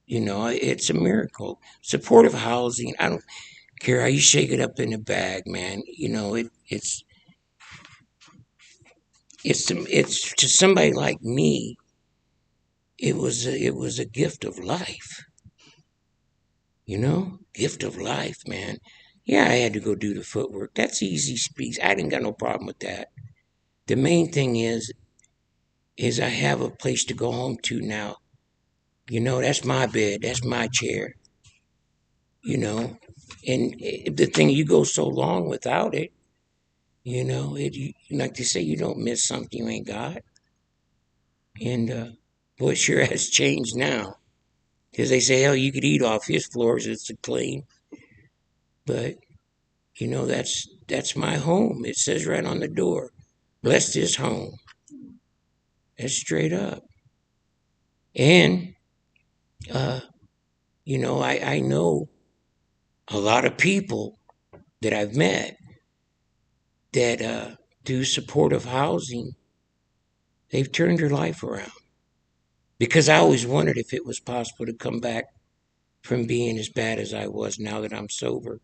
It's a miracle. Supportive housing, I don't care how you shake it up in a bag, man. It's to somebody like me, it was a gift of life, gift of life, man. Yeah, I had to go do the footwork. That's easy speaks. I didn't got no problem with that. The main thing is I have a place to go home to now. That's my bed, that's my chair, you know. And the thing, you go so long without it, like they say, you don't miss something you ain't got. And boy, it sure has changed now. Because they say, hell, you could eat off his floors, it's clean. But that's my home. It says right on the door, blessed is home. That's straight up. And uh, I know a lot of people that I've met that do supportive housing. They've turned their life around. Because I always wondered if it was possible to come back from being as bad as I was now that I'm sober.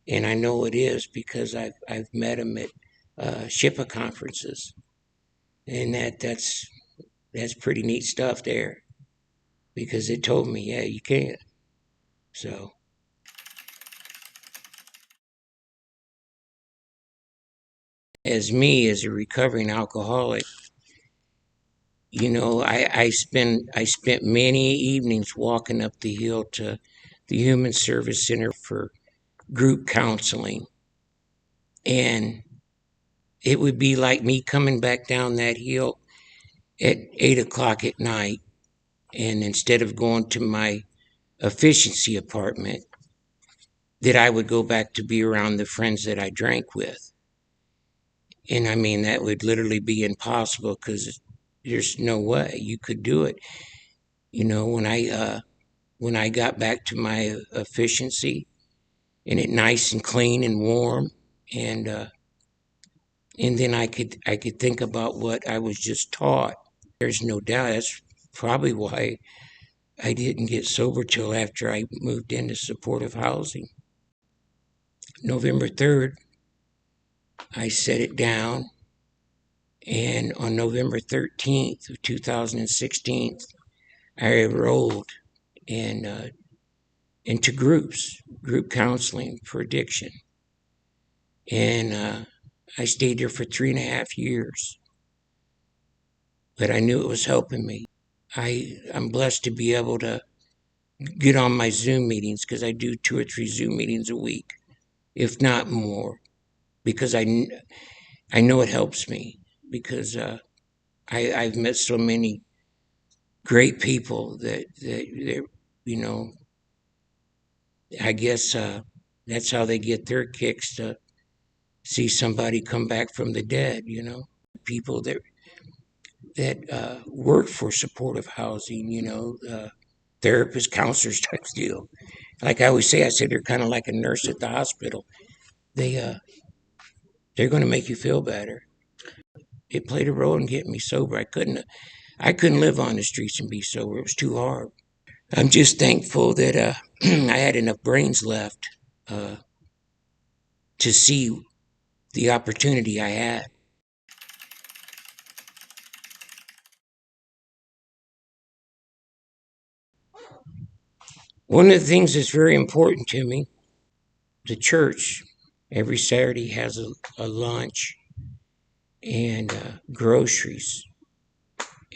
And I know it is because I've met them at SHPA conferences, and that's pretty neat stuff there, because it told me, yeah, you can. So as me, as a recovering alcoholic, I spent many evenings walking up the hill to the Human Service Center for group counseling, and it would be like me coming back down that hill at 8 o'clock at night, and instead of going to my efficiency apartment, that I would go back to be around the friends that I drank with. And I mean, that would literally be impossible because there's no way you could do it. When I got back to my efficiency and it nice and clean and warm, and then I could think about what I was just taught. There's no doubt that's probably why I didn't get sober till after I moved into supportive housing. November 3rd, I set it down, and on November 13th of 2016, I enrolled in into group counseling for addiction, and I stayed there for 3.5 years. But I knew it was helping me. I'm blessed to be able to get on my Zoom meetings, because I do 2 or 3 Zoom meetings a week, if not more, because I know it helps me, because I've met so many great people that you know I guess that's how they get their kicks, to see somebody come back from the dead. People that work for supportive housing, therapists, counselors type deal. Like I always say, I say they're kind of like a nurse at the hospital. They they're going to make you feel better. It played a role in getting me sober. I couldn't live on the streets and be sober. It was too hard. I'm just thankful that I had enough brains left uh, to see the opportunity I had. One of the things that's very important to me, the church every Saturday has a lunch and groceries.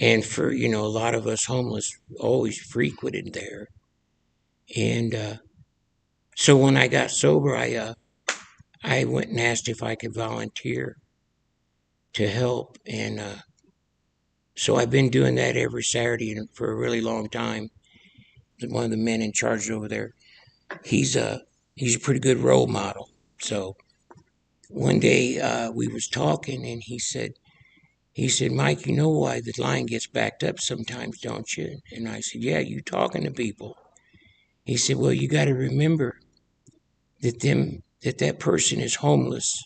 And for, a lot of us homeless always frequented there. And so when I got sober, I went and asked if I could volunteer to help. And so I've been doing that every Saturday for a really long time. One of the men in charge over there, he's a pretty good role model. So one day we was talking, and he said, Mike, you know why the line gets backed up sometimes, don't you? And I said, yeah, you talking to people. He said, well, you got to remember that person is homeless,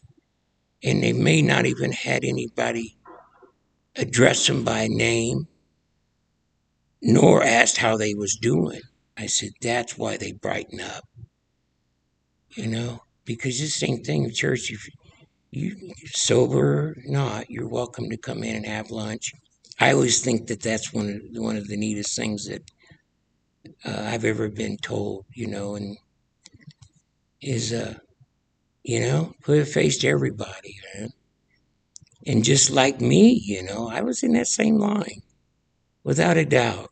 and they may not even had anybody address them by name, nor asked how they was doing. I said, that's why they brighten up, because the same thing in church. If you sober or not, you're welcome to come in and have lunch. I always think that that's one of the neatest things that I've ever been told, and is put a face to everybody, man. And just like me, I was in that same line, without a doubt.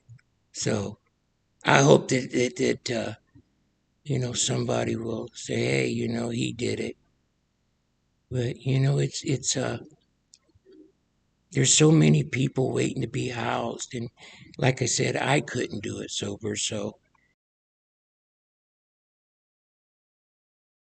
So I hope that somebody will say, hey, he did it. But it's there's so many people waiting to be housed, and like I said, I couldn't do it sober, so